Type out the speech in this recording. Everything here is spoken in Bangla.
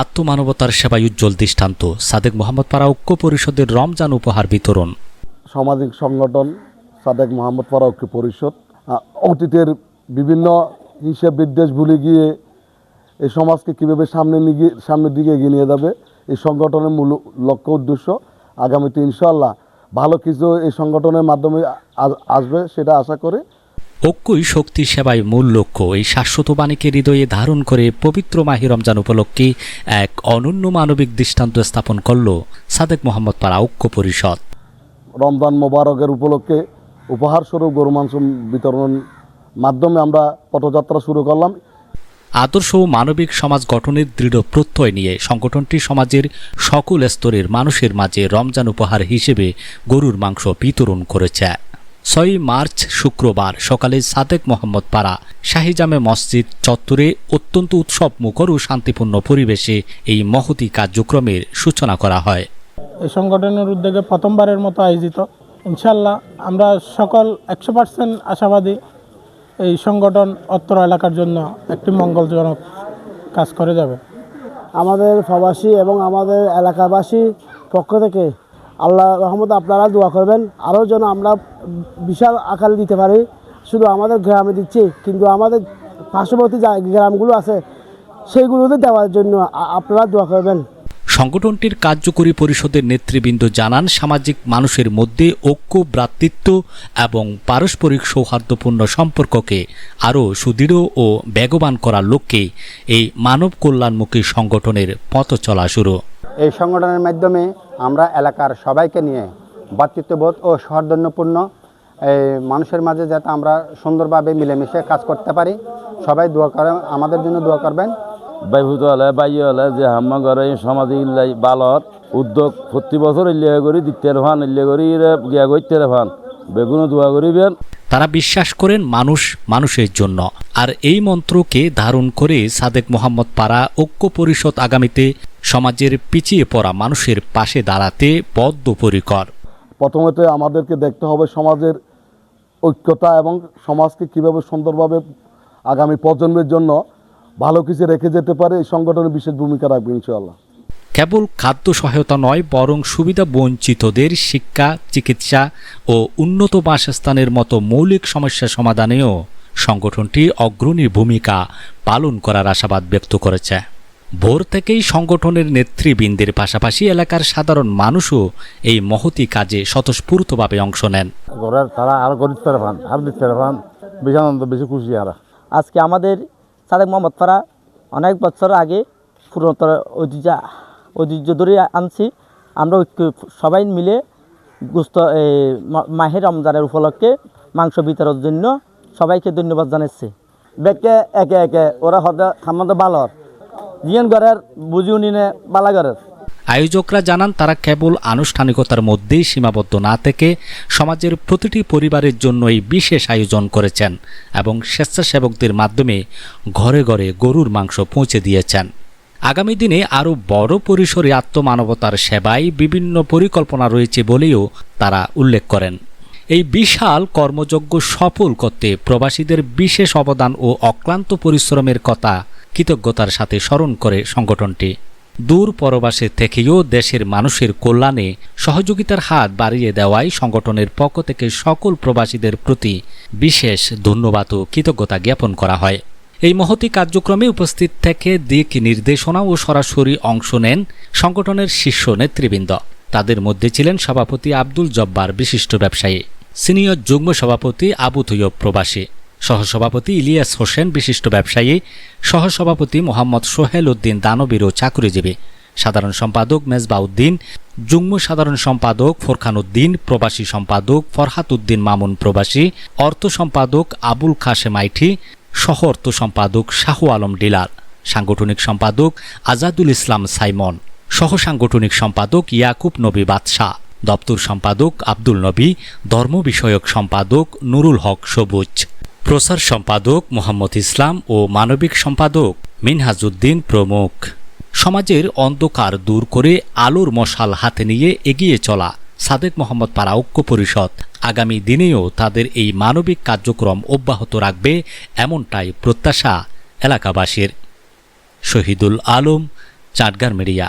আত্মমানবতার সেবায় উজ্জ্বল দৃষ্টান্ত সাদেক মোহাম্মদ পাড়া ঐক্য পরিষদের রমজান উপহার বিতরণ। সামাজিক সংগঠন সাদেক মোহাম্মদ পাড়া ঐক্য পরিষদ অতীতের বিভিন্ন হিসাব বিদ্বেষ ভুলে গিয়ে এই সমাজকে কীভাবে সামনের দিকে এগিয়ে নিয়ে যাবে এই সংগঠনের মূল লক্ষ্য উদ্দেশ্য। আগামীতে ইনশাআল্লাহ ভালো কিছু এই সংগঠনের মাধ্যমে আসবে সেটা আশা করে। ঐক্যই শক্তি সেবায় মূল লক্ষ্য। এই শাশ্বত বাণীকে হৃদয়ে ধারণ করে পবিত্র মাহে রমজান উপলক্ষে এক অনন্য মানবিক দৃষ্টান্ত স্থাপন করল সাদেক মোহাম্মদ পাড়া ঐক্য পরিষদ। রমজান মোবারকের উপলক্ষে উপহার স্বরূপ গরু মাংস বিতরণের মাধ্যমে আমরা পথযাত্রা শুরু করলাম। আদর্শ ও মানবিক সমাজ গঠনের দৃঢ় প্রত্যয় নিয়ে সংগঠনটি সমাজের সকল স্তরের মানুষের মাঝে রমজান উপহার হিসেবে গরুর মাংস বিতরণ করেছে। 6 মার্চ শুক্রবার সকালে সাদেক মোহাম্মদ পাড়া শাহী জামে মসজিদ চত্বরে অত্যন্ত উৎসব মুখর ও শান্তিপূর্ণ পরিবেশে এই মহতী কার্যক্রমের সূচনা করা হয়। এই সংগঠনের উদ্যোগে প্রথমবারের মতো আয়োজিত। ইনশাআল্লাহ আমরা সকল 100% আশাবাদী এই সংগঠন অত্র এলাকার জন্য একটি মঙ্গলজনক কাজ করে যাবে। আমাদের প্রবাসী এবং আমাদের এলাকাবাসী পক্ষ থেকে আল্লাহ রহমতে আপনারা দোয়া করবেন আরও যেন আমরা বিশাল আকারে দিতে পারি। শুধু আমাদের গ্রামে দিচ্ছি, কিন্তু আমাদের পার্শ্ববর্তী গ্রামগুলো আছে সেইগুলোতে দেওয়ার জন্য আপনারা দোয়া করবেন। সংগঠনটির কার্যকরী পরিষদের নেতৃবৃন্দ জানান, সামাজিক মানুষের মধ্যে ঐক্য, ভ্রাতৃত্ব এবং পারস্পরিক সৌহার্দ্যপূর্ণ সম্পর্ককে আরও সুদৃঢ় ও বেগবান করার লক্ষ্যে এই মানব কল্যাণমুখী সংগঠনের পথ চলা শুরু। এই সংগঠনের মাধ্যমে আমরা এলাকার সবাইকে নিয়ে ভ্রাতৃত্ববোধ ও সৌহার্দ্যপূর্ণ মানুষের মাঝে যাতে আমরা সুন্দরভাবে মিলেমিশে কাজ করতে পারি। সবাই দোয়া করেন, আমাদের জন্য দোয়া করবেন। বাইভূত হলে বাইয়ে হলে যে হাম্মা ঘরে সামাজিক বালত উদ্যোগ প্রতি বছর ইলিয়া করি দিতে ফান ইলিয়া করি গিয়া করতে ফান বেগুনও দোয়া করিবেন। তারা বিশ্বাস করেন মানুষ মানুষের জন্য, আর এই মন্ত্রকে ধারণ করে সাদেক মোহাম্মদ পাড়া ঐক্য পরিষদ আগামীতে সমাজের পিছিয়ে পড়া মানুষের পাশে দাঁড়াতে বদ্ধপরিকর। প্রথমত আমাদেরকে দেখতে হবে সমাজের ঐক্যতা এবং সমাজকে কীভাবে সুন্দরভাবে আগামী প্রজন্মের জন্য ভালো কিছু রেখে যেতে পারে এই সংগঠনের বিশেষ ভূমিকা রাখবে ইনশাআল্লাহ। কেবল খাদ্য সহায়তা নয়, বরং সুবিধা বঞ্চিতদের শিক্ষা, চিকিৎসা ও উন্নত বাসস্থানের মতো মৌলিক সমস্যা সমাধানেও সংগঠনটি অগ্রণী ভূমিকা পালন করার আশাবাদ ব্যক্ত করেছে। ভোর থেকেই সংগঠনের নেতৃবৃন্দের পাশাপাশি এলাকার সাধারণ মানুষও এই মহতী কাজে স্বতঃস্ফূর্তভাবে অংশ নেন। তারা আরো গরিব পান আর দিতে পান বেশি আনন্দ, বেশি খুশি। আর আজকে আমাদের সাদেক মোহাম্মদ পাড়া অনেক বছর আগে পুরাতন ঐতিহ্য ধরে আনছি। আমরা সবাই মিলে গুস্ত মাহে রমজানের উপলক্ষে মাংস বিতরণের জন্য সবাইকে ধন্যবাদ জানাচ্ছি। ব্যক্তি একে একে ওরা হতে খামতে ভালো জিয়ান ঘরের বুঝিও নিনে বালা ঘরের। আয়োজকরা জানান, তারা কেবল আনুষ্ঠানিকতার মধ্যেই সীমাবদ্ধ না থেকে সমাজের প্রতিটি পরিবারের জন্য এই বিশেষ আয়োজন করেছেন এবং স্বেচ্ছাসেবকদের মাধ্যমে ঘরে ঘরে গরুর মাংস পৌঁছে দিয়েছেন। আগামী দিনে আরও বড় পরিসরে আত্মমানবতার সেবায় বিভিন্ন পরিকল্পনা রয়েছে বলেও তারা উল্লেখ করেন। এই বিশাল কর্মযজ্ঞ সফল করতে প্রবাসীদের বিশেষ অবদান ও অক্লান্ত পরিশ্রমের কথা কৃতজ্ঞতার সাথে স্মরণ করে সংগঠনটি। দূর পরবাসে থেকেও দেশের মানুষের কল্যাণে সহযোগিতার হাত বাড়িয়ে দেওয়ায় সংগঠনের পক্ষ থেকে সকল প্রবাসীদের প্রতি বিশেষ ধন্যবাদ ও কৃতজ্ঞতা জ্ঞাপন করা হয়। এই মহতী কার্যক্রমে উপস্থিত থেকে দিক নির্দেশনা ও সরাসরি অংশ নেন সংগঠনের শীর্ষ নেতৃবৃন্দ। তাদের মধ্যে ছিলেন সভাপতি আব্দুল জব্বার, বিশিষ্ট ব্যবসায়ী, সিনিয়র যুগ্ম সভাপতি আবু তৈয়ব প্রবাসী, সহসভাপতি ইলিয়াস হোসেন, বিশিষ্ট ব্যবসায়ী, সহসভাপতি মোহাম্মদ সোহেল উদ্দিন দানবীর ও চাকুরিজীবী, সাধারণ সম্পাদক মেজবাহ উদ্দিন, যুগ্ম সাধারণ সম্পাদক ফোরখান উদ্দিন, প্রবাসী সম্পাদক ফরহাত উদ্দিন মামুন প্রবাসী, অর্থ সম্পাদক আবুল কাশেম আইঠি, সহ অর্থ সম্পাদক শাহু আলম ডিলার, সাংগঠনিক সম্পাদক আজাদুল ইসলাম সাইমন, সহ সাংগঠনিক সম্পাদক ইয়াকুব নবী বাদশাহ, দপ্তর সম্পাদক আব্দুল নবী, ধর্ম বিষয়ক সম্পাদক নুরুল হক সবুজ, প্রচার সম্পাদক মোহাম্মদ ইসলাম ও মানবিক সম্পাদক মিনহাজউদ্দিন প্রমুখ। সমাজের অন্ধকার দূর করে আলোর মশাল হাতে নিয়ে এগিয়ে চলা সাদেক মোহাম্মদ পাড়া ঐক্য পরিষদ আগামী দিনেও তাদের এই মানবিক কার্যক্রম অব্যাহত রাখবে, এমনটাই প্রত্যাশা এলাকাবাসীর। শহীদুল আলম, চাটগার মিডিয়া।